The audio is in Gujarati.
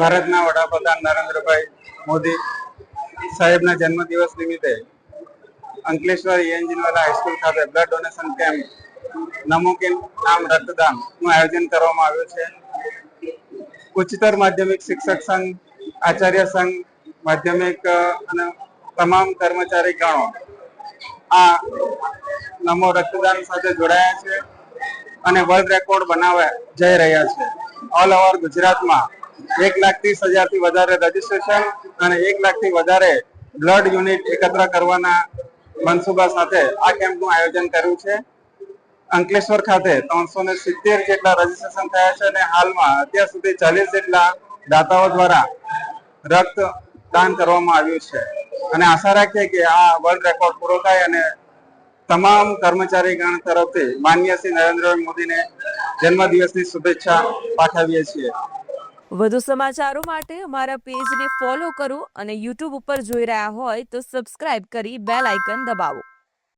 ભારતના વડાપ્રધાન નરેન્દ્રભાઈ મોદી સાહેબના જન્મદિવસ નિમિત્તે અંકલેશ્વર એન્જિનિયર હાઈસ્કૂલ ખાતે બ્લડ ડોનેશન કેમ્પ નમો નામ રક્તદાનનું આયોજન કરવામાં આવ્યું છે. ઉચ્ચતર માધ્યમિક શિક્ષક સંઘ, આચાર્ય સંઘ, માધ્યમિક અને તમામ કર્મચારી ગણો આ નમો રક્તદાન સાથે જોડાયા છે અને વર્લ્ડ રેકોર્ડ બનાવવા જઈ રહ્યા છે. ઓલ ઓવર ગુજરાતમાં 1,30,000 થી વધારે રજીસ્ટ્રેશન અને 1 લાખથી વધારે બ્લડ યુનિટ એકત્ર કરવાના મનસુબા સાથે આ કેમ્પનું આયોજન કર્યું છે. અંકલેશ્વર ખાતે 370 જેટલા રજીસ્ટ્રેશન થયા છે અને હાલમાં અત્યાર સુધી 40 જેટલા દાતાઓ દ્વારા રક્તદાન કરવામાં આવ્યું છે અને આશા રાખીએ કે આ વર્લ્ડ રેકોર્ડ પૂરો થાય અને તમામ કર્મચારી ગણ તરફથી માનનીય શ્રી નરેન્દ્રભાઈ મોદીને જન્મદિવસની શુભેચ્છા પાઠવીએ છીએ. વધુ સમાચારો માટે અમારા પેજને ફોલો કરો અને YouTube ઉપર જોઈ રહ્યા હોય તો સબસ્ક્રાઇબ કરી બેલ આઇકન દબાવો.